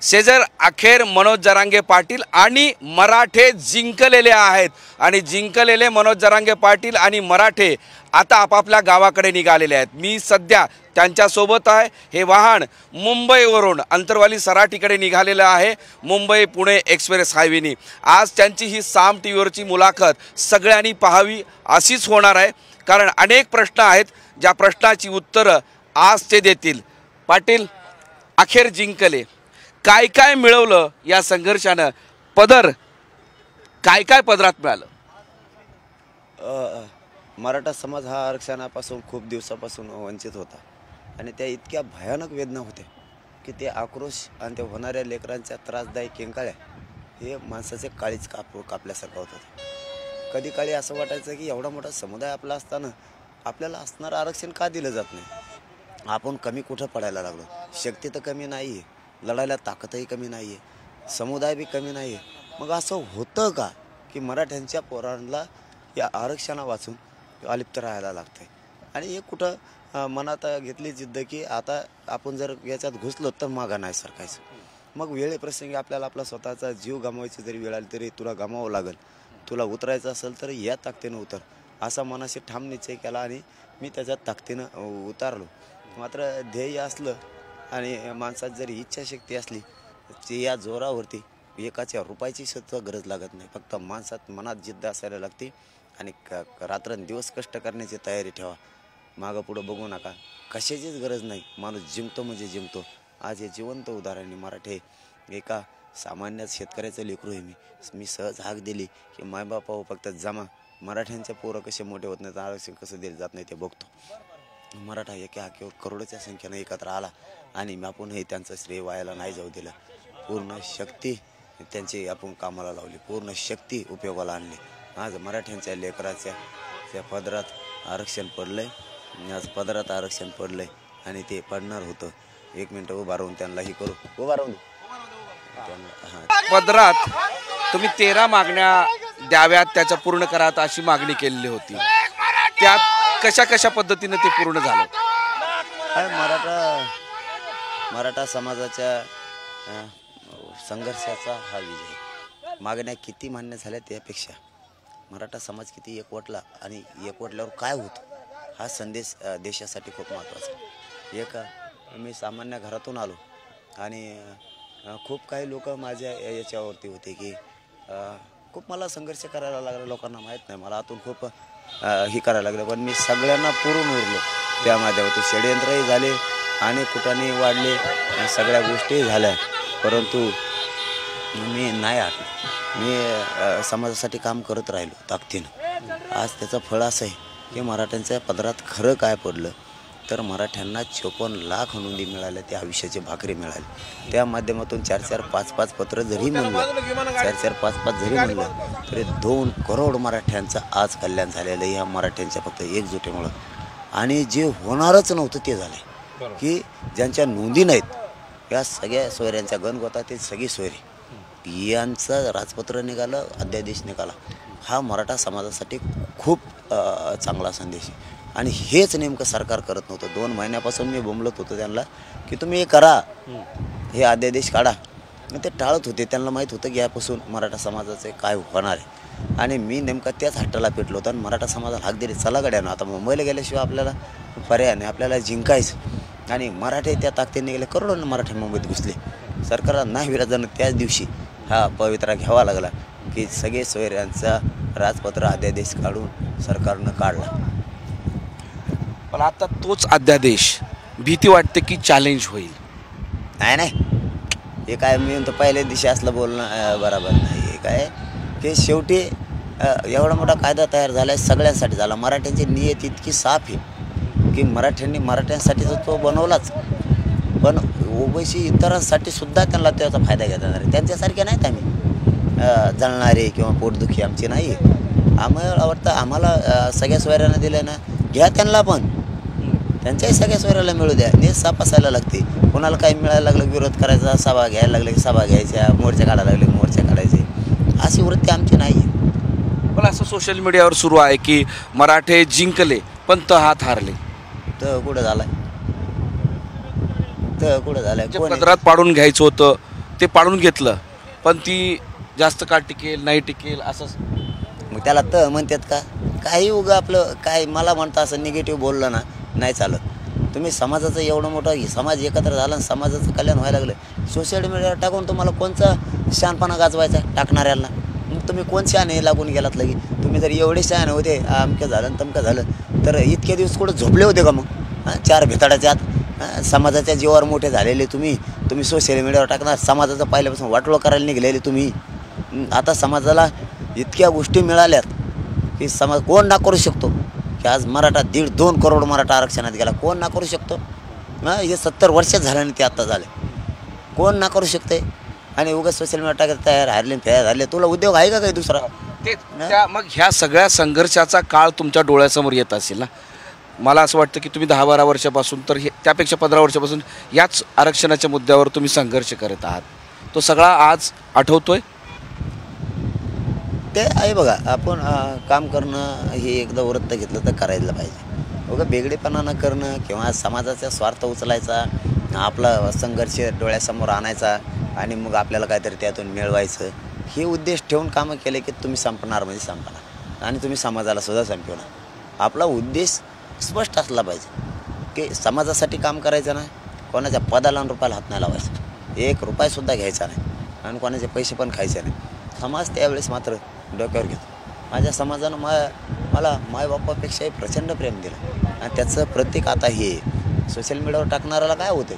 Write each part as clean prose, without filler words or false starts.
शेजर अखेर मनोज जरांगे पाटील आणि मराठे जिंकलेले आहेत आणि जिंकलेले मनोज जरांगे पाटील आणि मराठे आता आपापल्या गावाकडे निघालेले आहेत। मी सध्या त्यांच्यासोबत आहे। हे वाहन मुंबईवरून अंतरवाली सराटीकडे निघालेलं आहे, मुंबई पुणे एक्सप्रेस हायवेनी। आज त्यांची ही साम टीव्हीवरची मुलाखत सगळ्यांनी पाहावी अशीच होणार आहे, कारण अनेक प्रश्न आहेत ज्या प्रश्नाची उत्तरं आज ते देतील। पाटील अखेर जिंकले, काय काय मिळवलं या संघर्षानं, पदर काय काय पदरात मिळालं? मराठा समाज हा आरक्षणापासून खूप दिवसापासून वंचित होता आणि त्या इतक्या भयानक वेदना होत्या की ते आक्रोश आणि त्या होणाऱ्या लेकरांच्या त्रासदायी किंकाळ्या हे माणसाचे काळीच कापल्यासारखं होत होतं। कधी काळी असं वाटायचं की एवढा मोठा समुदाय आपला असताना आपल्याला असणारं आरक्षण का दिलं जात नाही? आपण कमी कुठं पडायला लागलो? शक्ती तर कमी नाही आहे, लढायला ताकदही कमी नाही आहे, समुदाय बी कमी नाही आहे। मग असं होतं का की मराठ्यांच्या पोरांना या आरक्षणा वाचून अलिप्त राहायला लागतंय? आणि हे कुठं मनात घेतली जिद्द की आता आपण जर याच्यात घुसलो तर मागा नाही सरकायचं। मग वेळेप्रसंगी आपल्याला आपला स्वतःचा जीव गमावायची जरी वेळ आली तरी तुला गमावं लागेल, तुला उतरायचं असेल तर या ताकदीनं उतर, असा मनाशी ठाम निश्चय केला आणि मी त्याच्या ताकदीनं उतारलो। मात्र ध्येय असलं आणि माणसात जरी इच्छाशक्ती असली तर या जोरावरती एकाच्या रुपयाची सुद्धा गरज लागत नाही, फक्त माणसात मनात जिद्द असायला लागते आणि रात्रंदिवस कष्ट करण्याची तयारी ठेवा। मागं पुढं बघू नका, कशाचीच गरज नाही, माणूस जिंकतो म्हणजे जिंकतो। आज हे जिवंत उदाहरण आहे। मराठे एका सामान्य शेतकऱ्याचं लेकरू आहे मी सहज हाक दिली की मायबापाव फक्त जमा, मराठ्यांच्या पोरं कसे मोठे होत नाहीत, आरक्षण कसं दिलं जात नाही ते बघतो। मराठा एका हाकेवर करोडोच्या संख्येनं एकत्र आला आणि आपणही त्यांचं श्रेय वायाला नाही जाऊ दिलं। पूर्ण शक्ती त्यांची आपण कामाला लावली, पूर्ण शक्ती उपयोगाला आणली। आज मराठ्यांच्या लेकराच्या त्या पदरात आरक्षण पडलंय, आज पदरात आरक्षण पडलंय आणि ते पडणार होतं। एक मिनटं उभा राहून त्यांना ही करू, उभा राहून पदरात तुम्ही 13 मागण्या द्याव्यात, त्याच्या पूर्ण करात अशी मागणी केलेली होती, त्यात कशा कशा पद्धतीने ते पूर्ण झालं? मराठा समाजाच्या संघर्षाचा हा विजय। मागण्या किती मान्य झाल्या त्यापेक्षा मराठा समाज किती एकवटला आणि एकवटल्यावर काय होतं हा संदेश देशासाठी खूप महत्त्वाचा। एक मी सामान्य घरातून आलो आणि खूप काही लोक माझ्या याच्यावरती होते की खूप मला संघर्ष करायला लागला, लोकांना माहीत नाही, मला आतून खूप ही करायला लागलं, पण मी सगळ्यांना पुरून उरलो। त्या माध्यमातून षडयंत्रही झाले आणि कुटाने वाढले, सगळ्या गोष्टी झाल्या, परंतु मी नाही हटलो। मी समाजासाठी काम करत राहिलो ताकदीनं। आज त्याचं फळ असं आहे की मराठ्यांच्या पदरात खरं काय पडलं तर मराठ्यांना 54 लाख नोंदी मिळाल्या, त्या आयुष्याची भाकरी मिळाली। त्या माध्यमातून 4-4, 5-5 पत्र जरी म्हणलं, 4-4, 5-5 जरी म्हणलं तरी 2 करोड मराठ्यांचं आज कल्याण झालेलं आहे ह्या मराठ्यांच्या फक्त एकजुटीमुळं। आणि जे होणारच नव्हतं ते झालं की ज्यांच्या नोंदी नाहीत या सगळ्या सोयऱ्यांच्या गणगोता ते सगळी सोयरे यांचं राजपत्र निघालं, अध्यादेश निघाला। हा मराठा समाजासाठी खूप चांगला संदेश आहे आणि हेच नेमकं सरकार करत नव्हतं। 2 महिन्यापासून मी बोंबलत होतो त्यांना की तुम्ही हे करा, हे अध्यादेश काढा, ते टाळत होते। त्यांना माहीत होतं की यापासून मराठा समाजाचे काय होणार आहे आणि मी नेमका त्याच हट्टाला पेटलो होतो आणि मराठा समाजाला हाक दिली, चला गड्यानं आता मुंबईला गेल्याशिवाय आपल्याला पर्याय नाही, आपल्याला जिंकायचं। आणि मराठे त्या ताकदीने गेले, करोडोनं मराठे मुंबईत घुसले। सरकारला नाही विराजानं त्याच दिवशी हा पवित्रा घ्यावा लागला की सगळे सोयऱ्यांचा राजपत्र अध्यादेश काढून सरकारनं काढला। पण आता तोच अध्यादेश भीती वाटते की चॅलेंज होईल? नाही, हे काय मी म्हणतो पहिल्या दिवशी असलं बोलणं बरोबर नाही। हे काय की शेवटी एवढा मोठा कायदा तयार झाला आहे, सगळ्यांसाठी झाला। मराठ्यांची नियत इतकी साफ आहे की मराठ्यांसाठी तो बनवलाच, पण ओबीसी इतरांसाठी सुद्धा त्यांना त्याचा फायदा घेता येणार आहे। त्यांच्यासारखे नाहीत आम्ही जळणारे किंवा पोटदुखी आमची नाही आहे। आम्हाला वाटतं आम्हाला सगळ्या सोयऱ्यांना दिलं ना, घ्या त्यांना पण, त्यांच्याही सगळ्या सोयऱ्याला मिळू द्या। नेस साफ असायला लागते, कोणाला काही मिळायला लागलं विरोध करायचा, सभा घ्यायला लागले की सभा घ्यायच्या, मोर्चे काढायला लागले की मोर्चे काढायचे, अशी वृत्ती आमची नाही आहे। पण असं सोशल मीडियावर सुरू आहे की मराठे जिंकले पण तहात हारले, तर कुठं झालाय? तर कुठं झालंय? पदरात पाडून घ्यायचं होतं ते पाडून घेतलं पण ती जास्त काळ टिकेल नाही टिकेल असं मग त्याला तर म्हणतात का काही उगा आपलं काय मला म्हणता असं निगेटिव्ह बोललं ना नाही चालत. तुम्ही समाजाचं एवढं मोठं समाज एकत्र झाला आणि समाजाचं कल्याण व्हायला लागलं सोशल मीडियावर टाकून तुम्हाला कोणचा शहाणपणा गाजवायचा टाकणाऱ्याला. मग तुम्ही कोण शहाणे लागून गेलात लगे. तुम्ही जर एवढे शहाणे होते अमकं झालं आणि तमकं झालं तर इतके दिवस कुठं झोपले होते का मग चार भिताडाच्या आत समाजाच्या जीवावर मोठे झालेले तुम्ही सोशल मीडियावर टाकणार समाजाचं पहिल्यापासून वाटोळं करायला निघलेले तुम्ही. आता समाजाला इतक्या गोष्टी मिळाल्यात की समाज कोण ना करू शकतो की आज मराठा 1.5-2 करोड मराठा आरक्षणात गेला. कोण ना करू शकतो. हे 70 वर्ष झाल्याने ते आत्ता झाले. कोण ना करू शकते. आणि उगाच सोशल मीडिया टाकत तयार हरले तुला उद्योग आहे का काही दुसरा. ते मग ह्या सगळ्या संघर्षाचा काळ तुमच्या डोळ्यासमोर येत असेल ना. मला असं वाटतं की तुम्ही 10-12 वर्षापासून तर त्यापेक्षा 15 वर्षापासून याच आरक्षणाच्या मुद्द्यावर तुम्ही संघर्ष करत आहात. तो सगळा आज आठवतोय. ते आहे बघा आपण काम करणं हे एकदा वृत्त घेतलं तर करायला पाहिजे. बघा बेगडेपणा न करणं किंवा समाजाचा स्वार्थ उचलायचा आपला संघर्ष डोळ्यासमोर आणायचा आणि मग आपल्याला काहीतरी त्यातून मिळवायचं हे उद्देश ठेवून कामं केले की तुम्ही संपणार म्हणजे संपणार आणि तुम्ही समाजाला सुद्धा संपवणार. आपला उद्देश स्पष्ट असला पाहिजे की समाजासाठी काम करायचं नाही. कोणाच्या पदाला आणि रुपयाला हात नाही लावायचं. 1 रुपयासुद्धा घ्यायचा नाही आणि कोणाचे पैसे पण खायचे नाही. समाज त्यावेळेस मात्र डोक्यावर घेतो. माझ्या समाजानं मला मायबापापेक्षाही प्रचंड प्रेम दिलं आणि त्याचं प्रतीक आता हे सोशल मीडियावर टाकणाऱ्याला काय होतं.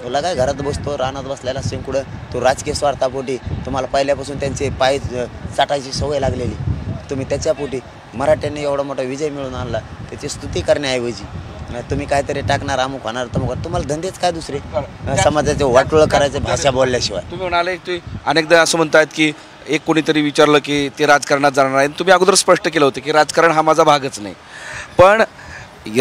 तुला काय घरात बसतो रानात बसलेला शिंकुडं तो राजकीय स्वार्थापोटी तुम्हाला पहिल्यापासून त्यांचे पाय चाटायची सवय लागलेली तुम्ही त्याच्यापोटी मराठ्यांनी एवढा मोठा विजय मिळवून आणला त्याची स्तुती करण्याऐवजी तुम्ही काहीतरी टाकणार अमुक होणार तमुक तुम्हाला धंदेच काय दुसरे समाजाचे वाटोळं करायचे भाषा बोलल्याशिवाय. तुम्ही म्हणाले तुम्ही अनेकदा असं म्हणतायत की एक कोणीतरी विचारलं की ते राजकारणात जाणार नाही. तुम्ही अगोदर स्पष्ट केलं होतं की राजकारण हा माझा भागच नाही. पण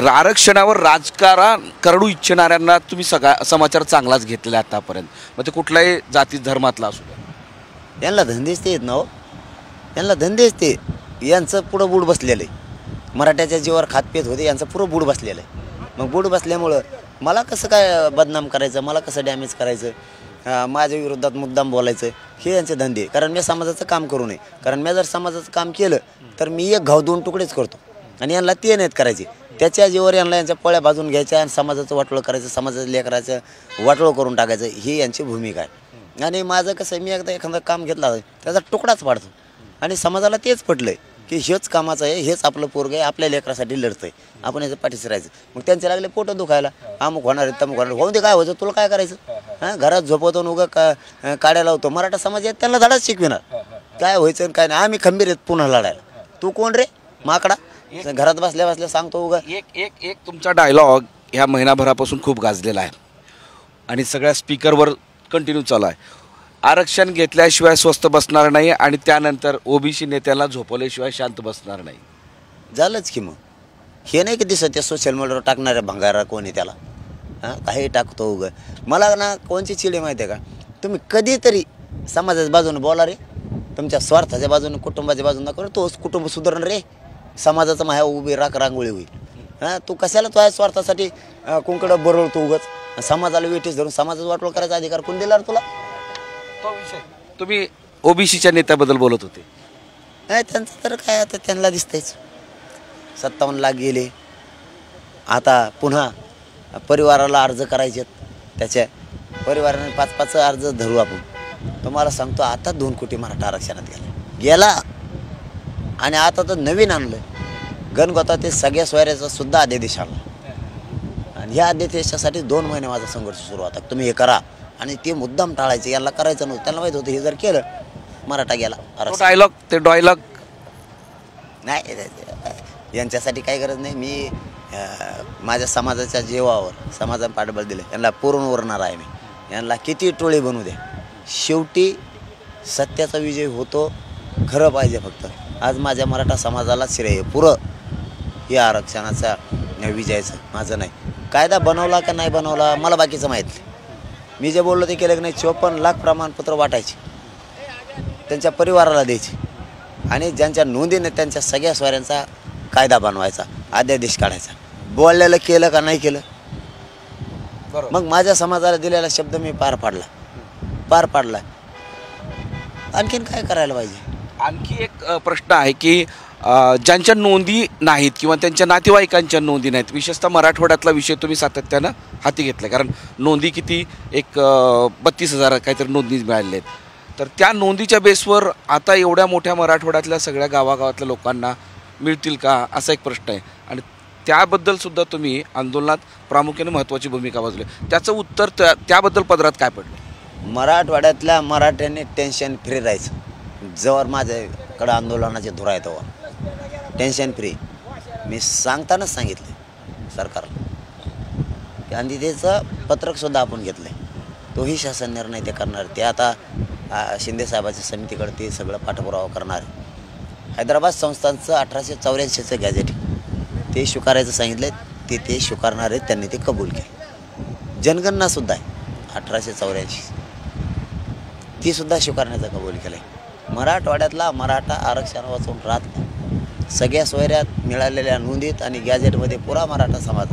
आरक्षणावर राजकारण करू इच्छिणाऱ्यांना तुम्ही सगळा समाचार चांगलाच घेतलेला आहे आतापर्यंत. मग ते कुठल्याही जाती धर्मातला असू द्या. यांना धंदेच ते येत ना हो. यांना धंदेच ते यांचं पुढं बूड बसलेलं आहे. मराठ्याच्या जीवावर खातपेत होते यांचं पुरं बूड बसलेलं आहे. मग बूड बसल्यामुळं मला कसं काय बदनाम करायचं मला कसं डॅमेज करायचं माझ्या विरोधात मुद्दाम बोलायचं हे यांचे धंदे. कारण मी समाजाचं काम करू नये. कारण मी जर समाजाचं काम केलं तर मी 1 घाव 2 तुकडेच करतो आणि यांना ते नाहीत करायचे. त्याच्या जीवावर यांना यांच्या पळ्या भाजून घ्यायच्या आणि समाजाचं वाटोळं करायचं समाजाचं लेकराचं वाटोळं करून टाकायचं ही यांची भूमिका आहे. आणि माझं कसं मी एकदा एखादं काम घेतला त्याचा तुकडाच पाडतो आणि समाजाला तेच पटलं आहे की हेच कामाचं आहे हेच आपलं पोरगं आहे आपल्या लेकरासाठी लढतं आहे आपण याचं पाठीशी राहायचं. मग त्यांचे लागले पोटं दुखायला अमुक होणार आहे तमुक होणार होऊन ते काय व्हायचं तुला काय करायचं घरात झोपवतो उगा काड्या लावतो. मराठा समाज आहेत त्यांना धडाच शिकविणार काय व्हायचं काय नाही. आम्ही खंबीर आहेत पुन्हा लढायला. तू कोण रे माकडा घरात बसल्या बसल्या सांगतो उगा. एक तुमचा डायलॉग ह्या महिनाभरापासून खूप गाजलेला आहे आणि सगळ्या स्पीकरवर कंटिन्यू चालू आहे. आरक्षण घेतल्याशिवाय स्वस्त बसणार नाही आणि त्यानंतर ओबीसी नेत्याला झोपवल्याशिवाय शांत बसणार नाही. झालंच की मग हे नाही की दिसत त्या सोशल मीडियावर टाकणाऱ्या भंगारा कोणी त्याला काही टाकतो उगं. मला ना कोणची चिडे माहिती आहे का तुम्ही कधीतरी समाजाच्या बाजूने बोला रे तुमच्या स्वार्थाच्या बाजूने कुटुंबाच्या बाजूने करू तोच कुटुंब सुधारण रे समाजाचं माह्या उभी रांगोळी होईल. तू कशाला तो आहे स्वार्थासाठी कुंकडं बरळतो उगच समाजाला वेठीस धरून समाजाचं वाटोळ करायचा अधिकार कोण दिला तुला. तो विषय तुम्ही ओबीसीच्या नेत्याबद्दल बोलत होते. नाही त्यांचं तर काय आता त्यांना दिसतंयच 57 लाख गेले. आता पुन्हा परिवाराला अर्ज करायचे त्याच्या परिवाराने 5-5 अर्ज धरू आपण. तुम्हाला सांगतो आता 2 कोटी मराठा आरक्षणात गेला आणि आता तर नवीन आणलं गणगोता ते सगळ्या सोयऱ्याचा सुद्धा अध्यादेश आणला आणि ह्या अध्यादेशासाठी 2 महिने माझा संघर्ष सुरू होता. तुम्ही हे करा आणि ते मुद्दाम टाळायचं याला करायचं नव्हतं. त्यांना माहीत होतं हे जर केलं मराठा गेला. ते डायलॉग नाही यांच्यासाठी काही गरज नाही. मी माझ्या समाजाच्या जीवावर समाजाने पाठबळ दिलं यांना पुरून उरणार आहे. मी यांना किती टोळी बनवू द्या शेवटी सत्याचा विजय होतो. खरं पाहिजे फक्त. आज माझ्या मराठा समाजाला श्रेय पुरं या आरक्षणाचा विजयाचं माझं नाही. कायदा बनवला का नाही बनवला मला बाकीचं माहीत नाही. मी जे बोललो ते केलं की नाही 54 लाख प्रमाणपत्र वाटायचे त्यांच्या परिवाराला द्यायचे आणि ज्यांच्या नोंदीने त्यांच्या सगळ्या स्वाऱ्यांचा कायदा बनवायचा अध्यादेश काढायचा. बोललेलं केलं का नाही केलं. मग माझ्या समाजाला दिलेला शब्द मी पार पाडला पार पाडला. आणखीन काय करायला पाहिजे? आणखी एक प्रश्न आहे की ज्यांच्या नोंदी नाहीत किंवा त्यांच्या नातेवाईकांच्या नोंदी नाहीत, विशेषतः मराठवाड्यातला विषय तुम्ही सातत्यानं हाती घेतला, कारण नोंदी किती एक 32,000 काहीतरी नोंदी मिळालेल्या आहेत. तर त्या नोंदीच्या बेसवर आता एवढ्या मोठ्या मराठवाड्यातल्या सगळ्या गावागावातल्या लोकांना मिळतील का, असा एक प्रश्न आहे. आणि त्याबद्दलसुद्धा तुम्ही आंदोलनात प्रामुख्याने महत्त्वाची भूमिका बजावली. त्याचं उत्तर त्याबद्दल पदरात काय पडलं? मराठवाड्यातल्या मराठ्यांनी टेन्शन फ्री राहायचं. जवळ माझ्याकडं आंदोलनाचे धुरा आहे तेव्हा टेन्शन फ्री मी सांगतानाच सांगितलं सरकारला. आणि त्याचं पत्रकसुद्धा आपण घेतलं आहे. तोही शासन निर्णय ते करणार. ते आता शिंदेसाहेबाच्या समितीकडे ते सगळं पाठपुरावा करणार. हैदराबाद संस्थांचं 1884चं गॅझेट ते स्वीकारायचं सांगितलं. ते स्वीकारणार आहेत. त्यांनी ते कबूल केलं. जनगणनासुद्धा आहे 1884, तीसुद्धा स्वीकारण्याचं कबूल केलं आहे. मराठवाड्यातला मराठा आरक्षण वाचून राहत सगळ्या सोयऱ्यात मिळालेल्या नोंदीत आणि गॅझेटमध्ये पुरा मराठा समाज.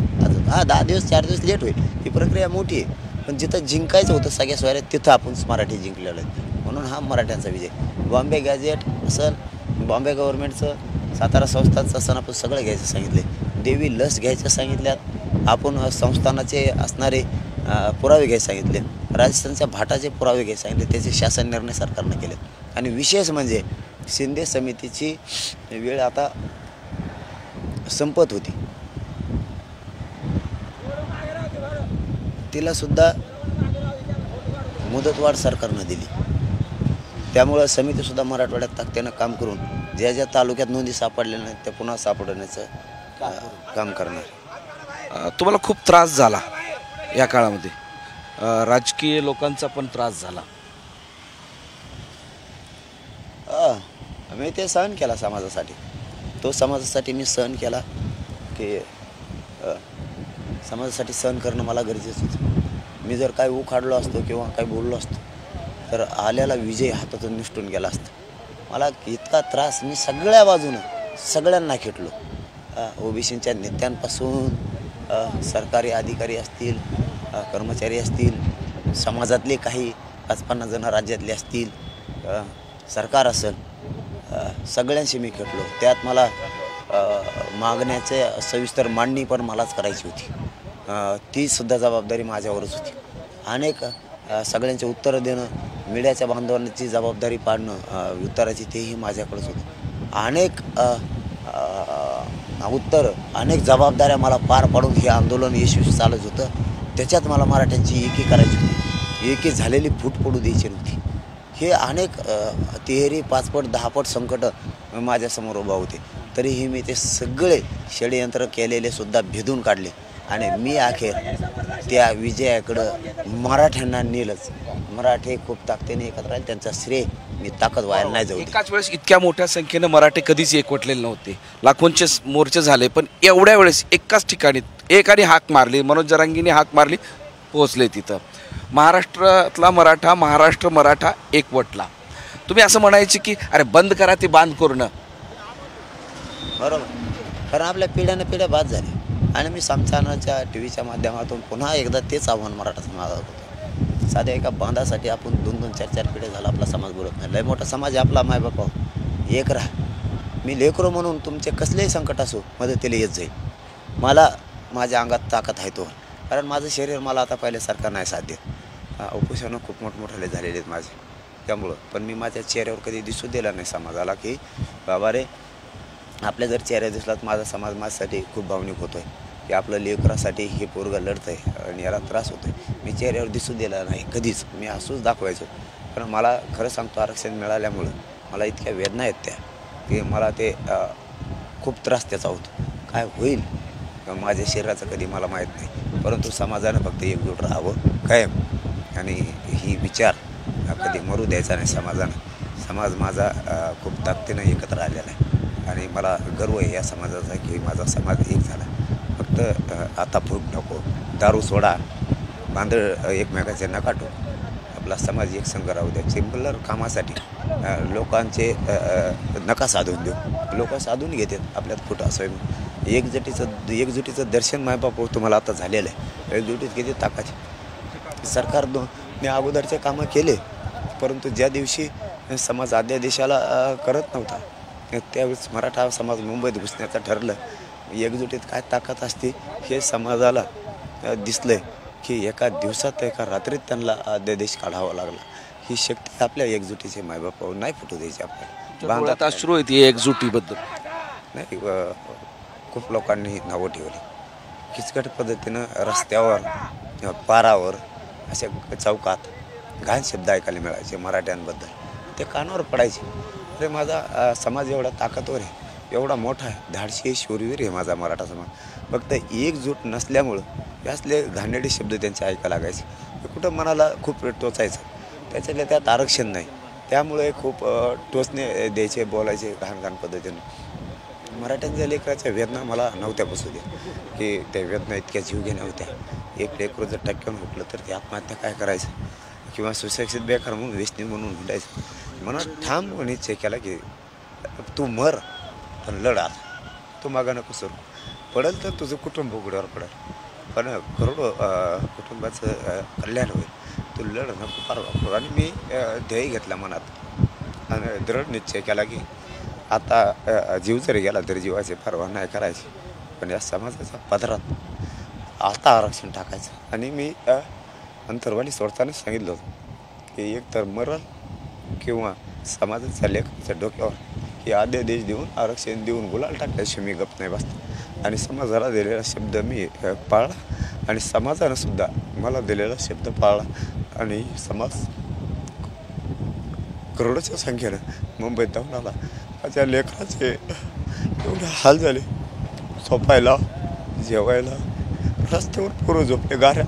10 दिवस 4 दिवस लेट होईल, ही प्रक्रिया मोठी आहे. पण जिथं जिंकायचं होतं सगळ्या सोयऱ्यात तिथं आपण मराठी जिंकलेलं आहे. म्हणून हा मराठ्यांचा विजय. बॉम्बे गॅझेट असेल, बॉम्बे गव्हर्नमेंटचं, सातारा संस्थांचं असं आपण सगळं घ्यायचं सांगितले. देवी लस घ्यायचं सांगितल्यात. आपण संस्थानाचे असणारे पुरावे घ्यायचे सांगितले. राजस्थानच्या भाटाचे पुरावे घ्यायचे सांगितले. त्याचे शासन निर्णय सरकारनं केले. आणि विशेष म्हणजे शिंदे समितीची वेळ आता संपत होती. तिलासुद्धा मुदतवाढ सरकारनं दिली. त्यामुळं समितीसुद्धा मराठवाड्यात ताकदीनं काम करून ज्या ज्या तालुक्यात नोंदी सापडल्या नाहीत त्या पुन्हा सापडण्याचं काम करणार. तुम्हाला खूप त्रास झाला या काळामध्ये, राजकीय लोकांचा पण त्रास झाला. मी ते सहन केला समाजासाठी. तो समाजासाठी मी सहन केला की समाजासाठी सहन करणं मला गरजेचं होतं. मी जर काय उखाडलो असतो किंवा काय बोललो असतो तर आल्याला विजय हातातून निसटून गेला असता. मला इतका त्रास मी सगळ्या बाजूनं सगळ्यांना खेटलो. ओबीसीच्या नेत्यांपासून सरकारी अधिकारी असतील, कर्मचारी असतील, समाजातले काही 5-50 जण राज्यातले असतील, सरकार असेल, सगळ्यांशी मी खेटलो. त्यात मला मागण्याचे सविस्तर मांडणी पण मलाच करायची होती. तीसुद्धा जबाबदारी माझ्यावरच होती. अनेक सगळ्यांचे उत्तरं देणं, मीडियाच्या बांधवांची जबाबदारी पाडणं उत्तराची तेही माझ्याकडेच होतं. अनेक जबाबदाऱ्या मला पार पाडून हे आंदोलन यशस्वी चालत होतं. त्याच्यात मला मराठ्यांची एकी करायची होती. एकी झालेली फूट पडू द्यायची नव्हती. हे अनेक 3 5 10 पट संकट माझ्यासमोर उभा होते. तरीही मी ते सगळे षडयंत्र केलेले सुद्धा भेदून काढले आणि मी अखेर त्या विजयाकडं मराठ्यांना नेलंच. मराठे खूप ताकदीने एकत्र राहिले. त्यांचा श्रेय मी ताकद व्हायला नाही जाऊ. एकाच वेळेस इतक्या मोठ्या संख्येनं मराठे कधीच एकवटलेले नव्हते. लाखोंचे मोर्चे झाले, पण एवढ्या वेळेस एकाच ठिकाणी एकाने हाक मारली, मनोज जरांगेने हाक मारली, पोहोचले तिथं. महाराष्ट्रातला मराठा, महाराष्ट्र मराठा एकवटला. तुम्ही असं म्हणायचे की अरे बंद करा ते बांध करणं. बरोबर, कारण आपल्या पिढ्या बाद झाल्या. आणि मी समसानाच्या TV च्या माध्यमातून पुन्हा एकदा तेच आव्हान मराठा समाजात होतं. साध्या एका बांधासाठी आपण 2-2, 4-4 पिढ्या झाला आपला समाज बोलत नाही. लय मोठा समाज आहे आपला. मायबापा एक राहा. मी लेकरो म्हणून तुमचे कसलेही संकट असो मदतीला येत जाईल. मला माझ्या अंगात ताकद आहे तो. कारण माझं शरीर मला आता पहिल्यासारखं नाही साध्य. उपोषणं खूप मोठमोठाले झालेले आहेत माझे. त्यामुळं पण मी माझ्या चेहऱ्यावर कधी दिसू दिला नाही समाजाला की बाबा रे, आपल्या जर चेहऱ्या दिसलात माझा समाज माझ्यासाठी खूप भावनिक होतो आहे की आपलं लेकरासाठी हे पोरगं लढतं आहे आणि याला त्रास होतो आहे. मी चेहऱ्यावर दिसू दिला नाही कधीच. मी हसूच दाखवायचो. पण मला खरं सांगतो, आरक्षण मिळाल्यामुळं मला इतक्या वेदना आहेत त्या की मला ते खूप त्रास त्याचा होतो. काय होईल माझ्या शरीराचं कधी मला माहीत नाही. परंतु समाजानं फक्त एकजूट राहावं कायम आणि ही विचार कधी मरू द्यायचा नाही समाजानं. समाज माझा खूप ताकदीनं एकत्र आलेला आहे आणि मला गर्व आहे या समाजाचा की माझा समाज एक झाला. फक्त आता फूक नको, दारू सोडा, बांधळ एकमेकाचे नका टोक. आपला समाज एक संघ राहू द्या. सिम्पलर कामासाठी लोकांचे नका साधून देऊ. लोक साधून घेतात आपल्यात कुठं असं. एकजुटीचं दर्शन मायबाप तुम्हाला आता झालेलं आहे. एकजुटीत किती ताकाची. सरकार मी अगोदरचे कामं केले, परंतु ज्या दिवशी समाज अध्यादेशाला करत नव्हता त्यावेळेस मराठा समाज मुंबईत घुसण्याचं ठरलं. एकजुटीत काय ताकद असते हे समाजाला दिसलंय की एका दिवसात एका रात्रीत त्यांना अध्यादेश काढावा लागला. ही शक्ती आपल्या एकजुटीचे मायबाप नाही फुटू द्यायची आपल्याला. डोळ्यात अश्रू येते एकजुटीबद्दल. नाही खूप लोकांनी नावं ठेवली किचकट पद्धतीनं रस्त्यावर पारावर अशा चौकात घाण शब्द ऐकायला मिळायचे मराठ्यांबद्दल. ते कानावर पडायचे. अरे माझा समाज एवढा ताकदवर आहे, एवढा मोठा आहे, धाडशी आहे, शूरवीर आहे माझा मराठा समाज. फक्त एकजूट नसल्यामुळं यासले घाणेरडे शब्द त्यांचे ऐकायला लागायचे. ते कुठं मनाला खूप टोचायचं. त्याच्यातल्या त्यात आरक्षण नाही, त्यामुळे खूप टोचणे द्यायचे, बोलायचे घाण पद्धतीनं. मराठ्यांच्या लेकराच्या वेदना मला नव्हत्या बसू दे की त्या वेदना इतक्या जीवघेण्या होत्या. एक लेकरं जर टक्क्यानं हुकलं तर ते आत्महत्या काय करायचं किंवा सुशिक्षित बेकार म्हणून व्यसनी म्हणून हिंडायचं. म्हणून ठाम निश्चय केला की तू मर पण लढ. आता तू मागा नको सर, पडेल तर तुझं कुटुंब उघड्यावर पडेल, पण करोडो कुटुंबाचं कल्याण होईल. तू लढ नको परवा. आणि मी ध्येय घेतला मनात आणि दृढ निश्चय केला की आता जीव जरी गेला तरी जीवाची पर्वा नाही करायची, पण या समाजाच्या पदरात आता आरक्षण टाकायचं. आणि मी अंतर्वाली सोडताना सांगितलं होतं की एक तर मरल किंवा समाजाच्या लेखाच्या डोक्यावर की अध्यादेश देऊन आरक्षण देऊन गुलाल टाकल्याशिवाय मी गप नाही बसतो. आणि समाजाला दिलेला शब्द मी पाळला आणि समाजानं सुद्धा मला दिलेला शब्द पाळला. आणि समाज करोडोच्या संख्येनं मुंबईत जाऊन आला. माझ्या लेकराचे एवढे हाल झाले, झोपायला जेवायला रस्त्यावर पोरं झोपले गाऱ्या.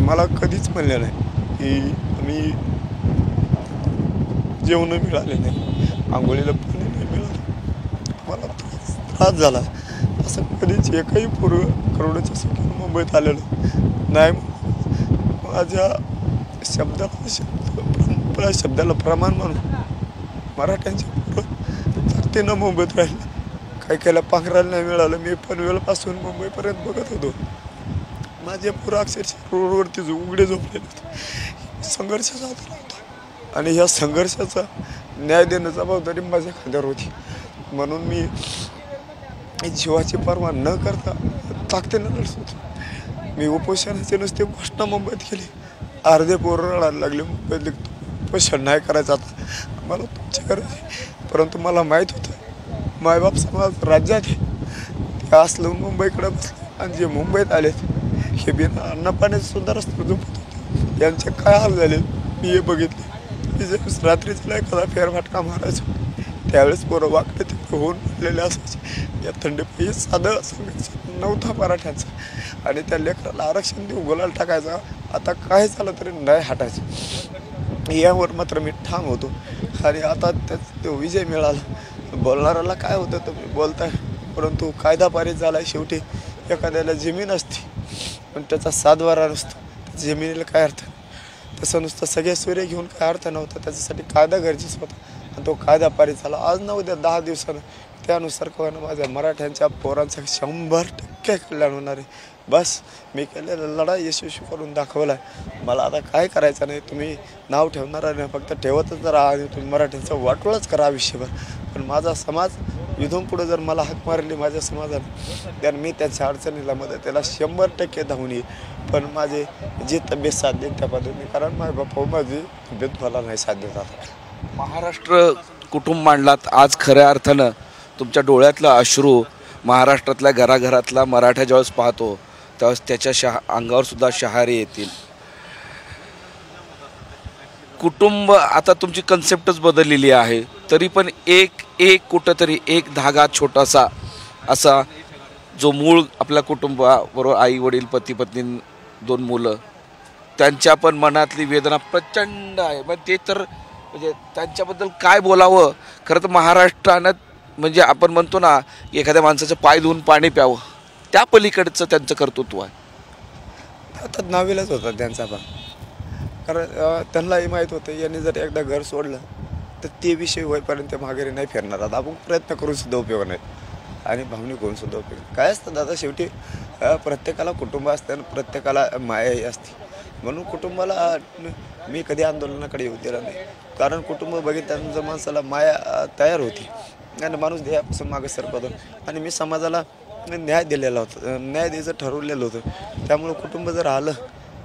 मला कधीच म्हणले नाही की मी जेवण मिळाले नाही, आंघोळीला पाणी नाही मिळालं, मला त्रास झाला. असं कधीच एकही पोरं करोडोच्या संख्येनं मुंबईत आलेलं नाही. माझ्या शब्दाला प्रमाण म्हणून मराठ्यांच्या पोरं ताकदीनं मुंबईत राहिले. काही काहीला पांघरायला नाही मिळालं. मी पनवेलपासून मुंबईपर्यंत बघत होतो. माझे पोरं अक्षरशः रोडवरती उघडे झोपलेले होते. संघर्ष साधला होता आणि ह्या संघर्षाचा न्याय देणं जबाबदारी माझ्या खांद्यावर होती. म्हणून मी जीवाची पर्वा न करता ताकदीनं लढत होतो. मी उपोषणाचे नुसते घोषणा मुंबईत केली. अर्धे पोरं रडायला लागले मुंबईत लिखतो उपोषण नाही करायचं आता मला तुमची गरज आहे. परंतु मला माहीत होतं मायबाप समाज राज्यात आहे, ते असलं मुंबईकडे बसले. आणि जे मुंबईत आलेत हे बिना अन्न पाण्याचं सुद्धा रस्त्यावर झोपत होते. यांचे काय हाल झाले मी हे बघितले. मी ज्यावेळेस रात्रीला एखादा फेरफाटका मारायचो त्यावेळेस पोरं वाकडे तिकडे होऊन पडलेले असायचे. या थंडीपायी साधं सांगायचं नव्हता मराठ्यांचा. आणि त्या लेकराला आरक्षण देऊन गुलाल टाकायचा. आता काय झालं तरी नाही हटायचं यावर मात्र मी ठाम होतो. आणि आता त्यात तो विजय मिळाला. बोलणाऱ्याला काय होतं तुम्ही बोलताय, परंतु कायदा पारित झाला. शेवटी एखाद्याला जमीन असते पण त्याचा सातबारा नसतो, जमिनीला काय अर्थ. तसं नुसतं सगळे सूर्य घेऊन काय अर्थ नव्हता. त्याच्यासाठी कायदा गरजेचा होता आणि तो कायदा पारित झाला. आज न उद्या 10 दिवसानं त्यानुसार कळणं माझ्या मराठ्यांच्या पोरांचं 100% कल्याण होणार आहे. बस मी केलेला लढाई यशस्वी करून दाखवला आहे. मला आता काय करायचं नाही. तुम्ही नाव ठेवणार नाही, फक्त ठेवतच राहा आणि तुम्ही मराठ्यांचं वाटोळच करा आयुष्यभर. पण माझा समाज इथून पुढे जर मला हाक मारली माझ्या समाजाने तर मी त्याच्या अडचणीला मदतीला 100% धावून येईल. पण माझे जे तब्येत साथ देईल त्या पद्धतीने, कारण माझे बापा माझी तब्येत मला नाही साथ देत. आता महाराष्ट्र कुटुंब मांडलात. आज खऱ्या अर्थानं तुमच्या डोळ्यातलं अश्रू महाराष्ट्रातल्या घराघरातला मराठा ज्यावेळेस पाहतो त्यावेळेस त्याच्या अंगावर सुद्धा शहारे येतील. कुटुंब आता तुमची कन्सेप्टच बदललेली आहे, तरी पण एक कुठंतरी एक धागा छोटासा असा जो मूळ आपल्या कुटुंबाबरोबर आई वडील पती पत्नी 2 मुलं त्यांच्या पण मनातली वेदना प्रचंड आहे. मग ते तर म्हणजे त्यांच्याबद्दल काय बोलावं. खरं तर महाराष्ट्रानं म्हणजे आपण म्हणतो ना एखाद्या माणसाचं पाय धुवून पाणी प्यावं, त्या पलीकडचं त्यांचं कर्तृत्व आहे. आता नावीलाच होता त्यांचा पण, कारण त्यांनाही माहीत होतं यांनी जर एकदा घर सोडलं तर ते विषय होईपर्यंत माघारी नाही फिरणार. आता आपण प्रयत्न करून सुद्धा उपयोग नाही आणि भावनिक होऊन सुद्धा उपयोग काय असतं दादा. शेवटी प्रत्येकाला कुटुंब असतं आणि प्रत्येकाला मायाही असते. म्हणून कुटुंबाला मी कधी आंदोलनाकडे येऊ दिलं नाही. कारण कुटुंब बघितल्यानंतर माणसाला माया तयार होती आणि माणूस ध्येयापासून मागे सरकतो. आणि मी समाजाला न्याय दिलेला होता, न्याय द्यायचं ठरवलेलं होतं. त्यामुळं कुटुंब जर आलं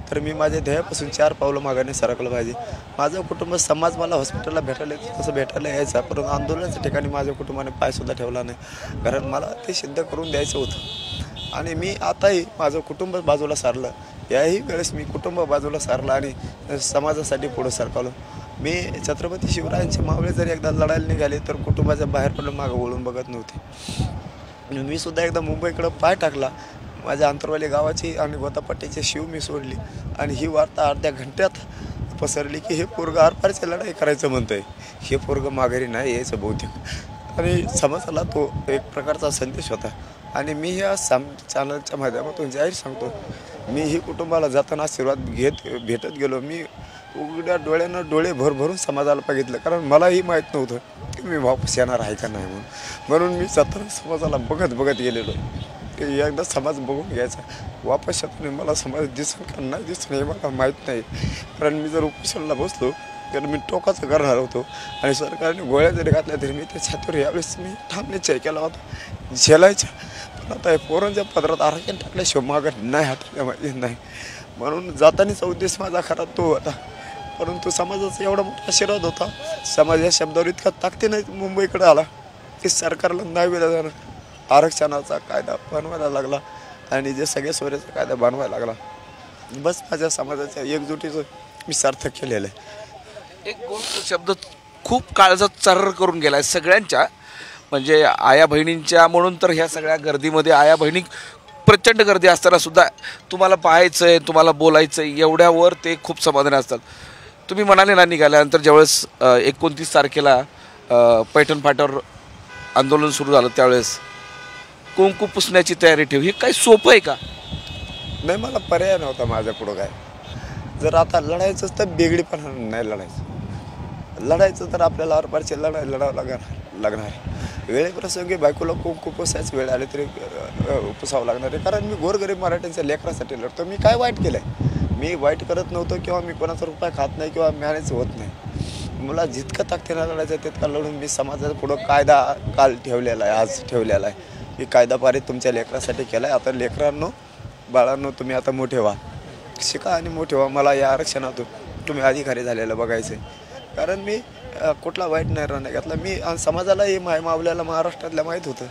तर मी माझ्या ध्येयापासून 4 पावलं मागाने सरकलं पाहिजे. माझं कुटुंब समाज मला हॉस्पिटलला भेटायला येतं तसं भेटायला यायचं, परंतु आंदोलनाच्या ठिकाणी माझ्या कुटुंबाने पायसुद्धा ठेवला नाही. कारण मला ते सिद्ध करून द्यायचं होतं. आणि मी आताही माझं कुटुंब बाजूला सारलं. याही वेळेस मी कुटुंब बाजूला सारलं आणि समाजासाठी पुढं सरकवलं. मी छत्रपती शिवरायांचे मावळे जरी एकदा लढायला निघाले तर कुटुंबाच्या बाहेर पडलं मागं वळून बघत नव्हते. मी सुद्धा एकदा मुंबईकडं पाय टाकला. माझ्या अंतरवाली गावाची आणि गोतापट्टीची शिव मी सोडली आणि ही वार्ता अर्ध्या घंट्यात पसरली की हे पोरगं आरपारची लढाई करायचं म्हणतंय, हे पोरगं माघारी नाही यायचं बहुतेक. आणि समाजाला तो एक प्रकारचा संदेश होता. आणि मी ह्या चॅनलच्या माध्यमातून जाहीर सांगतो, मीही कुटुंबाला जाताना आशीर्वाद भेटत गेलो. मी उघड्या डोळ्यानं डोळे भरभरून समाजाला बघितलं, कारण मलाही माहीत नव्हतं की मी वापस येणार आहे का नाही म्हणून मी जाताना समाजाला बघत गेलेलो की एकदा समाज बघून घ्यायचा. वापस येताना मला समाज दिसून का नाही दिसून हे मला माहीत नाही. कारण मी जर उपोषणाला बसलो तर मी टोकाचं करणार होतो आणि सरकारने गोळ्या जरी घातल्या तरी मी त्या छातीवर यावेळेस मी ठाम निश्चय केला होता झेलायचा. पण आता हे पोरांच्या पदरात आरक्षण टाकल्याशिवाय मागं नाही हटल्या माहिती नाही. म्हणून जातानाचा उद्देश माझा खरा तो होता. परंतु समाजाचा एवढा मोठा आशीर्वाद होता. समाज या शब्दावर इतका ताकदीने मुंबईकडे आला की सरकारला नाही विरोधानं आरक्षणाचा कायदा बनवायला लागला आणि जे सगळे सोयऱ्याचा कायदा बनवायला लागला. बस माझ्या समाजाच्या एकजुटीचं मी सार्थक केलेलं आहे. एक गोष्ट शब्द खूप काळजात चर्र करून गेला आहे सगळ्यांच्या, म्हणजे आया बहिणींच्या. म्हणून तर ह्या सगळ्या गर्दीमध्ये आया बहिणी प्रचंड गर्दी असताना सुद्धा तुम्हाला पाहायचं आहे, तुम्हाला बोलायचं आहे, एवढ्यावर ते खूप समाधानी असतात. तुम्ही म्हणाले ना निघाल्यानंतर ज्यावेळेस 29 तारखेला पैठण फाट्यावर आंदोलन सुरू झालं त्यावेळेस कुंकू पुसण्याची तयारी ठेव, हे काही सोपं आहे का? नाही, मला पर्याय नव्हता माझ्या पुढं. काय जर आता लढायचंच तर बेगडीपणा नाही लढायचं तर आपल्याला आरपारची लढावं लागणार आहे. वेळेप्रसंगी बायकोला कुंकू पुसायचं वेळ आले तरी पुसावं लागणार आहे. कारण मी गोरगरीब मराठ्यांच्या लेकरासाठी लढतो. मी काय वाईट केलं आहे? मी वाईट करत नव्हतो किंवा मी कोणाचा रुपया खात नाही किंवा मॅनेज होत नाही. मला जितकं ताकदीनं लढायचं तितका लढून मी समाजाच्या पुढं कायदा काल ठेवलेला आहे, आज ठेवलेला आहे की कायदा पारित तुमच्या लेकरासाठी केला आहे. आता लेकरांनो बाळांनो तुम्ही आता मोठे व्हा, शिका आणि मोठे व्हा. मला या आरक्षणातून तुम्ही अधिकारी झालेलं बघायचं आहे. कारण मी कुठला वाईट निर्णय घेतला. मी समाजाला हे मावल्याला महाराष्ट्रातल्या माहीत होतं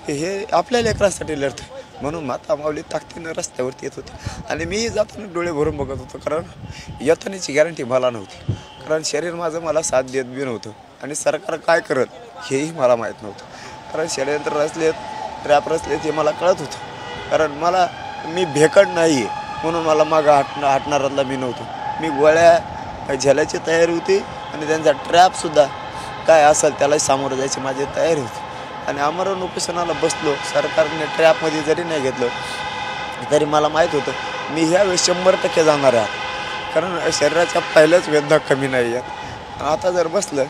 की हे आपल्या लेकरांसाठी लढतं. म्हणून माता माऊली ताकदीनं रस्त्यावरती येत होते आणि मीही जाताना डोळे भरून बघत होतो. कारण येतानाची गॅरंटी मला नव्हती. कारण शरीर माझं मला साथ देत बी नव्हतं आणि सरकार काय करत हेही मला माहीत नव्हतं. कारण षडयंत्र रचलेत, ट्रॅप रचलेत हे मला कळत होतं. कारण मी भेकड नाही आहे म्हणून मला मागं हटणारातला मी नव्हतो. मी गोळ्या झेलायची तयारी होती आणि त्यांचा ट्रॅपसुद्धा काय असेल त्यालाही सामोरं जायची माझी तयारी होती. आणि आमरण उपोषणाला बसलो. सरकारने ट्रॅपमध्ये जरी नाही घेतलं तरी मला माहीत होतं मी ह्यावेळेस 100% जाणार आहे. कारण शरीराच्या पहिल्याच वेदना कमी नाही आहेत. आता जर बसलं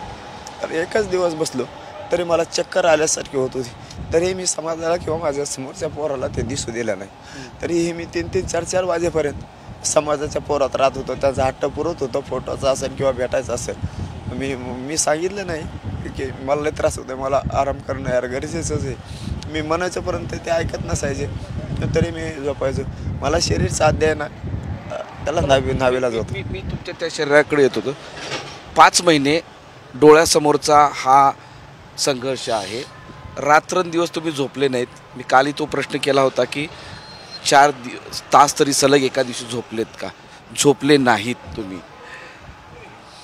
तर एकच दिवस बसलो तरी मला चक्कर आल्यासारखी होत होती. तरीही मी समाजाला किंवा माझ्या समोरच्या पोराला ते दिसू दिलं नाही. तरीही मी 3-3, 4-4 वाजेपर्यंत समाजाच्या पोरात राहत होतो. त्याचा हट्ट पुरवत होतो, फोटोचा असेल किंवा भेटायचा असेल. मी सांगितलं नाही की मला लय त्रास होतो, मला आराम करणं यार गरजेचंच आहे. मी म्हणायचंपर्यंत ते ऐकत नसायचे तरी मी झोपायचो. मला शरीर साथ द्यायना त्याला नावेलाच होतं. मी तुमच्या त्या शरीराकडे येत होतो. 5 महिने डोळ्यासमोरचा हा संघर्ष आहे. रात्रंदिवस तुम्ही झोपले नाहीत. मी कालही तो प्रश्न केला होता की 4 तास तरी सलग एका दिवशी झोपलेत का? झोपले नाहीत तुम्ही.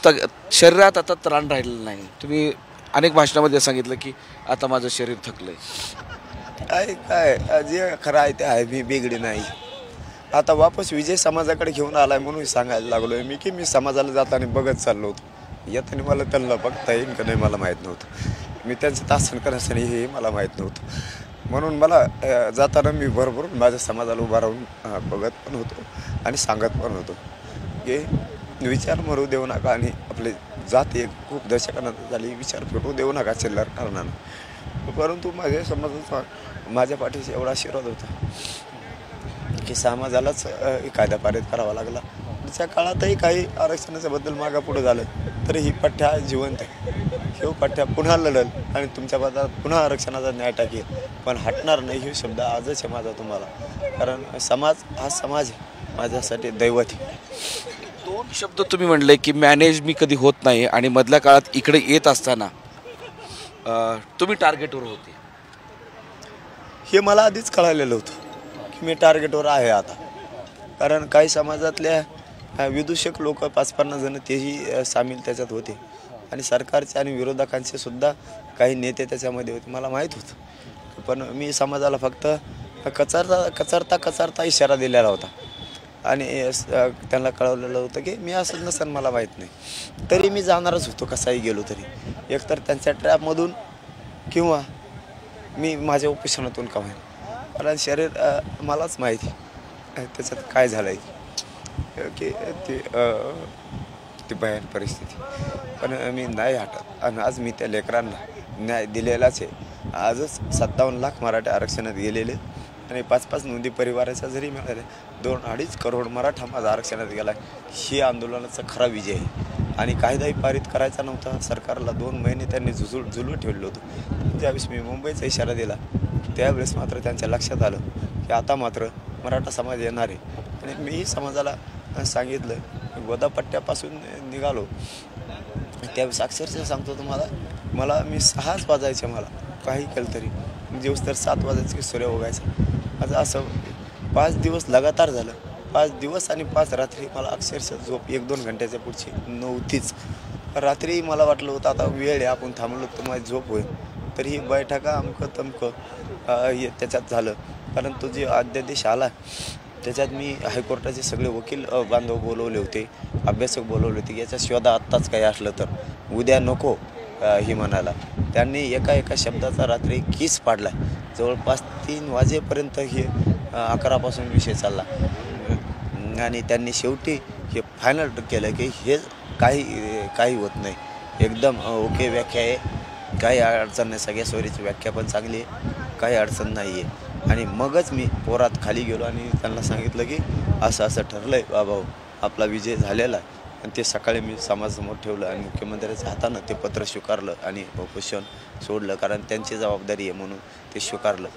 तर शरीरात आता त्राण राहिलेलं नाही. तुम्ही अनेक भाषणामध्ये सांगितलं की आता माझं शरीर थकलं आहे. काय जे खरं आहे ते आहे. मी बिघडी नाही. आता वापस विजय समाजाकडे घेऊन आलाय म्हणून सांगायला लागलो आहे मी की मी समाजाला जाताना बघत चाललो होतो. येताना मला त्यांना बघता येईल का नाही मला माहीत नव्हतं. मी त्यांचं तासन करण्यासाठी हे मला माहीत नव्हतं. म्हणून मला जाताना मी भरभरून माझ्या समाजाला उभा राहून बघत पण होतो आणि सांगत पण होतो की विचार मरू देऊ नका आणि आपले जात एक खूप दशकानंतर झाली विचार फेटू देऊ नका चिल्लर कारणानं. परंतु माझ्या समाजाचा माझ्या पाठीशी एवढा आशीर्वाद होता की समाजालाच कायदा पारित करावा लागला. त्या काळातही काही आरक्षणाच्या बद्दल मागापुढं झालं तरी ही पठ्ठ्या जिवंत आहे. हे पठ्ठ्या पुन्हा लढल आणि तुमच्या पदात पुन्हा आरक्षणाचा न्याय टाकेल, पण हटणार नाही हे शब्द आजच आहे माझा तुम्हाला. कारण समाज हा समाज आहे, माझ्यासाठी दैवत आहे. दोन शब्द तुम्ही म्हणले की मॅनेज मी कधी होत नाही आणि मधल्या काळात इकडे येत असताना तुम्ही टार्गेटवर होते. हे मला आधीच कळालेलं होतं की मी टार्गेटवर आहे आता. कारण काही समाजातल्या विदूषक लोक 5-50 जण तेही सामील त्याच्यात होते आणि सरकारचे आणि विरोधकांचे सुद्धा काही नेते त्याच्यामध्ये होते, मला माहीत होतं. पण मी समाजाला फक्त कचरता इशारा दिलेला होता आणि त्यांना कळवलेलं होतं की मी असं नसेल मला माहीत नाही. तरी मी जाणारच होतो कसाही गेलो तरी, एकतर त्यांच्या ट्रॅपमधून किंवा मी माझ्या उपोषणातून का होईना. कारण शरीर मलाच माहिती त्याच्यात काय झालं आहे की ती भयान परिस्थिती. पण मी नाही हटत आणि आज मी त्या लेकरांना न्याय दिलेलाच आहे. आजच 57 लाख मराठा आरक्षणात गेलेले आणि 5-5 नोंदी परिवाराच्या जरी मिळाले 2-2.5 करोड मराठा माझा आरक्षणात गेला. ही आंदोलनाचा खरा विजय आहे. आणि कायदाही पारित करायचा नव्हता सरकारला. 2 महिने त्यांनी झुलवून ठेवलं होतं. ज्यावेळेस मी मुंबईचा इशारा दिला त्यावेळेस मात्र त्यांच्या लक्षात आलं की आता मात्र मराठा समाज येणार आहे. आणि मीही समाजाला सांगितलं गोदापट्ट्यापासून निघालो त्यावेळेस अक्षरशः सांगतो तुम्हाला, मला मी 6च वाजायचे, मला काही केलं तरी दिवस तर 7 वाजायचे की सूर्य उगायचा. माझं असं 5 दिवस लगातार झालं. 5 दिवस आणि 5 रात्री मला अक्षरशः झोप 1-2 घंट्याच्या पुढची नव्हतीच. रात्री मला वाटलं होतं आता वेळ आहे, आपण थांबलो तर माझी झोप होईल. तर ही बैठका अमकं तमकं त्याच्यात झालं. कारण तो जे अध्यादेश आला त्याच्यात मी हायकोर्टाचे सगळे वकील बांधव बोलवले होते, अभ्यासक बोलवले होते. याच्या शोधा आत्ताच काही असलं तर उद्या नको ही म्हणाला. त्यांनी एका शब्दाचा रात्री किस पाडला. जवळपास 3 वाजेपर्यंत हे 11पासून विषय चालला आणि त्यांनी शेवटी हे फायनल केलं की हे काही होत नाही, एकदम ओके व्याख्या आहे, काही अडचण नाही, सगळ्या सोयरीची व्याख्या पण चांगली आहे, काही अडचण नाही आहे. आणि मगच मी पोरात खाली गेलो आणि त्यांना सांगितलं की असं ठरलं आहे बाबा, आपला विजय झालेला आहे. आणि ते सकाळी मी समाजासमोर ठेवलं आणि मुख्यमंत्र्याच्या हातानं ते पत्र स्वीकारलं आणि उपोषण सोडलं. कारण त्यांची जबाबदारी आहे म्हणून ते स्वीकारलं.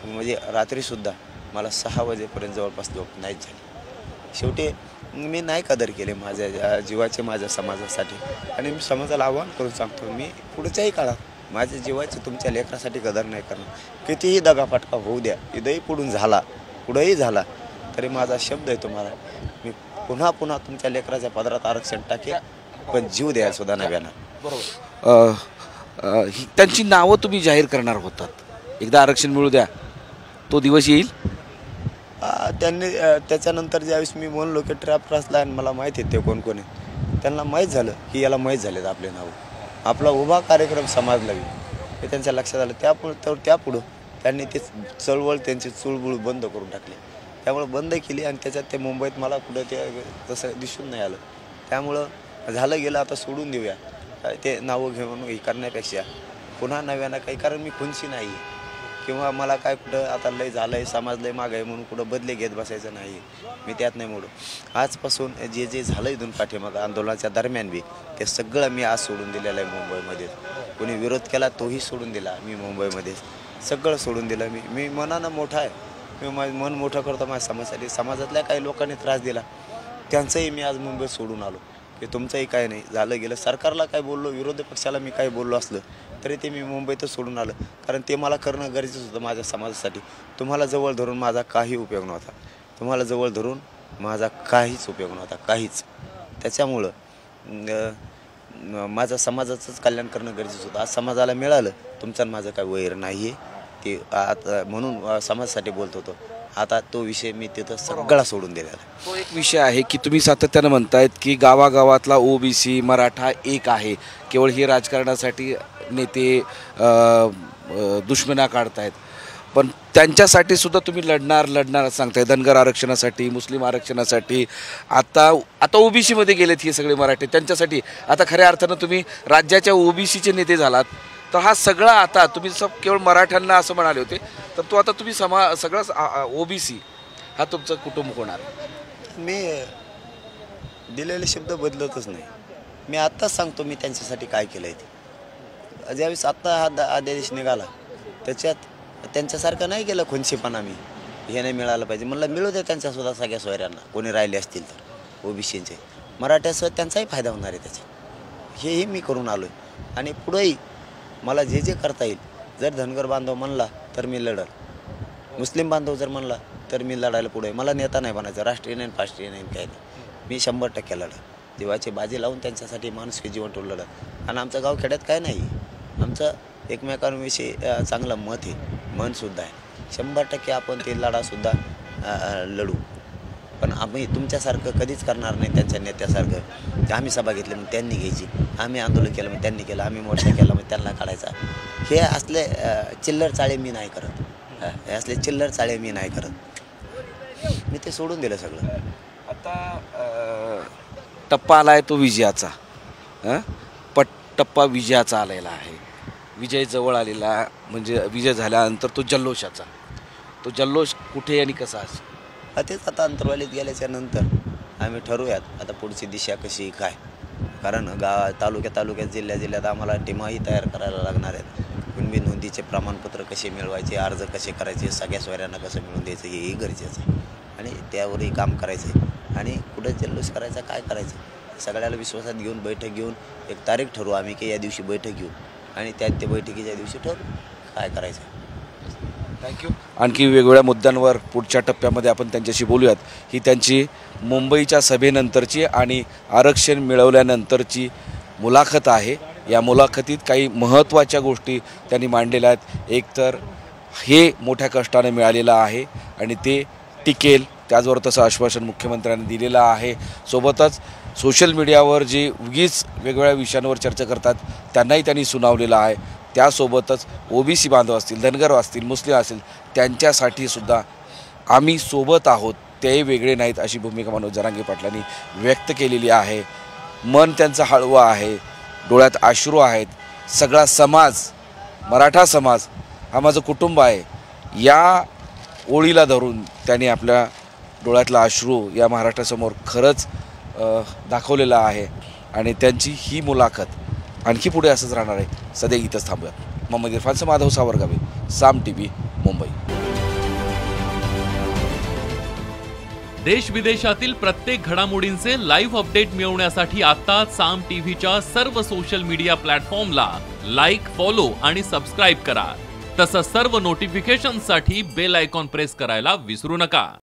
म्हणजे रात्रीसुद्धा मला 6 वाजेपर्यंत जवळपास झोप नाहीच झाली. शेवटी मी नाही कदर केले माझ्या जीवाचे, माझ्या समाजासाठी. आणि मी समाजाला आव्हान करून सांगतो, मी पुढच्याही काळात माझ्या जीवाची तुमच्या लेकरासाठी कदर नाही करणार. कितीही दगाफटका होऊ द्या, इथंही पुढंही झाला तरी माझा शब्द आहे तुम्हाला, मी पुन्हा तुमच्या लेकराच्या पदरात आरक्षण टाकेल, पण जीव द्यायला सुद्धा नाही येणार. बरोबर. त्यांची नावं तुम्ही जाहीर करणार होतात, एकदा आरक्षण मिळू द्या, तो दिवस येईल. त्यांनी त्याच्यानंतर ज्यावेळेस मी म्हणलो की ट्रॅप रचला आणि मला माहीत आहे ते कोण आहे, त्यांना माहीत झालं की याला माहीत झालेत आपले नाव, आपला उभा कार्यक्रम समाज लावी हे त्यांच्या लक्षात आलं. त्यापुढं त्यांनी ते चळवळ, त्यांची चुळबुळ बंद करून टाकली. त्यामुळं बंद केली आणि त्याच्यात ते मुंबईत मला कुठं ते तसं दिसून नाही आलं. त्यामुळं झालं गेलं, आता सोडून देऊया ते नावं घेऊन हे करण्यापेक्षा पुन्हा नव्यानं काही. कारण मी खुनशी नाही किंवा मला काय कुठं आता लय झालं आहे, समाज लय मागं आहे म्हणून कुठं बदले घेत बसायचं नाही, मी त्यात नाही मोडू. आजपासून जे झालं इथून पाठीमागं आंदोलनाच्या दरम्यान बी ते सगळं मी आज सोडून दिलेलं आहे. मुंबईमध्ये कोणी विरोध केला तोही सोडून दिला मी, मुंबईमध्ये सगळं सोडून दिलं. मी मनानं मोठा आहे, मी माझं मन मोठं करतो माझ्या समाजासाठी. समाजातल्या काही लोकांनी त्रास दिला त्यांचंही मी आज मुंबईत सोडून आलो की तुमचंही काय नाही, झालं गेलं. सरकारला काय बोललो, विरोधी पक्षाला मी काय बोललो असलं तरी ते मी मुंबईतच सोडून आलं. कारण ते मला करणं गरजेचं होतं माझ्या समाजासाठी. तुम्हाला जवळ धरून माझा काही उपयोग नव्हता, तुम्हाला जवळ धरून माझा काहीच उपयोग नव्हता, काहीच. त्याच्यामुळं माझं समाजाचंच कल्याण करणं गरजेचं होतं. आज समाजाला मिळालं, तुमचं माझं काय वैर नाही आहे ते आता, म्हणून समाजासाठी बोलत होतो. आता तो विषय मी तिथं सगळा सोडून दिलेला. तो एक विषय आहे की तुम्ही सातत्यानं म्हणतायत की गावागावातला ओबीसी मराठा एक आहे, केवळ हे राजकारणासाठी नेते दुश्मना काढतायत, पण त्यांच्यासाठी सुद्धा तुम्ही लढणार सांगताय. धनगर आरक्षणासाठी, मुस्लिम आरक्षणासाठी, आता ओबीसीमध्ये गेलेत हे सगळे मराठे, त्यांच्यासाठी आता खऱ्या अर्थानं तुम्ही राज्याच्या ओबीसीचे नेते झालात. तर हा सगळा आता तुम्ही केवळ मराठ्यांना असं म्हणाले होते, तर तो आता तुम्ही सगळं ओबीसी हा तुमचं कुटुंब होणार. मी दिलेले शब्द बदलतच नाही. मी आत्ताच सांगतो मी त्यांच्यासाठी काय केलं आहे ते. ज्यावेळेस आत्ता हा आदेश निघाला त्याच्यात त्यांच्यासारखं नाही केलं खुनशीपणा. मी हे नाही मिळालं पाहिजे म्हणलं, मिळू दे त्यांच्यासुद्धा सगळ्या सोयऱ्यांना कोणी राहिले असतील तर. ओबीसीचे मराठ्यासह त्यांचाही फायदा होणार आहे त्याचा. हेही मी करून आलो आहे आणि पुढेही मला जे जे करता येईल. जर धनगर बांधव म्हणला तर मी लढल, मुस्लिम बांधव जर म्हणला तर मी लढायला पुढे. मला नेता नाही बनायचं, राष्ट्रीय नाही राष्ट्रीय नाही काही नाही. मी 100% लढल. जीवाची बाजी लावून त्यांच्यासाठी माणुसकी जीवन ठेवून लढल. आणि आमचं गाव खेड्यात काय नाही, आमचं एकमेकांविषयी चांगलं मत आहे, मनसुद्धा आहे. 100% आपण ते लढासुद्धा लढू. पण आम्ही तुमच्यासारखं कधीच करणार नाही. त्यांच्या नेत्यासारखं आम्ही सभा घेतली मग त्यांनी घ्यायची, आम्ही आंदोलन केलं मग त्यांनी केलं, आम्ही मोर्चा केला मग त्यांना काढायचा. हे असले चिल्लर चाळे मी नाही करत. हे असले चिल्लर चाळे मी नाही करत. मी ते सोडून दिलं सगळं. आता टप्पा आला आहे तो विजयाचा. टप्पा विजयाचा आलेला आहे. विजय जवळ आलेला म्हणजे विजय झाल्यानंतर तो जल्लोषाचा. तो जल्लोष कुठे आणि कसा असेल तेच आता अंतर्वालीत गेल्याच्या नंतर आम्ही ठरवूयात आता पुढची दिशा कशी काय. कारण तालुक्यात जिल्ह्यात आम्हाला टीमाही तयार करायला लागणार आहेत. कुणबी नोंदीचे प्रमाणपत्र कसे मिळवायचे, अर्ज कसे करायचे, सगळ्या सोयऱ्यांना कसं मिळवून द्यायचं हेही गरजेचं आहे. आणि त्यावरही काम करायचं आहे. आणि कुठे जल्लोष करायचा काय करायचं सगळ्याला विश्वासात घेऊन बैठक घेऊन एक तारीख ठरवू आम्ही की या दिवशी बैठक घेऊ आणि त्यात ते बैठकीच्या दिवशी ठरवू काय करायचं. थँक्यू. आणखी वेगवेगळ्या मुद्द्यांवर पुढच्या टप्प्यामध्ये आपण त्यांच्याशी बोलूयात. ही त्यांची मुंबईच्या सभेनंतरची आणि आरक्षण मिळवल्यानंतरची मुलाखत आहे. या मुलाखतीत काही महत्त्वाच्या गोष्टी त्यांनी मांडलेल्या आहेत. एकतर हे मोठ्या कष्टाने मिळालेलं आहे आणि ते टिकेल, त्याचबरोबर तसं आश्वासन मुख्यमंत्र्यांनी दिलेलं आहे. सोबतच सोशल मीडियावर जे उगीच वेगवेगळ्या विषयांवर चर्चा करतात त्यांनाही त्यांनी सुनावलेलं आहे. त्यासोबतच ओबीसी बांधव असतील, धनगर असतील, मुस्लिम असतील त्यांच्यासाठी सुद्धा आम्ही सोबत आहोत, ते वेगळे नाहीत अशी भूमिका मनोज जरांगे पाटलांनी व्यक्त केलेली आहे. मन त्यांचं हळवं आहे, डोळ्यात अश्रू आहेत. सगळा समाज, मराठा समाज हा माझं कुटुंब आहे या ओळीला धरून त्यांनी आपल्या डोळ्यातला अश्रू या महाराष्ट्रासमोर खरंच दाखवलेला आहे. आणि त्यांची ही मुलाखत आणखी पुढे असंच राहणार आहे. सध्या इथंच थांबूयात. मोहम्मद इरफानचं माधव सावरगावे, साम TV, मुंबई. देश विदेशातील प्रत्येक घडामोडींचे लाईव्ह अपडेट मिळवण्यासाठी आता साम टीव्हीच्या सर्व सोशल मीडिया प्लॅटफॉर्मला लाईक, फॉलो आणि सबस्क्राईब करा. तसंच सर्व नोटिफिकेशनसाठी बेल आयकॉन प्रेस करायला विसरू नका.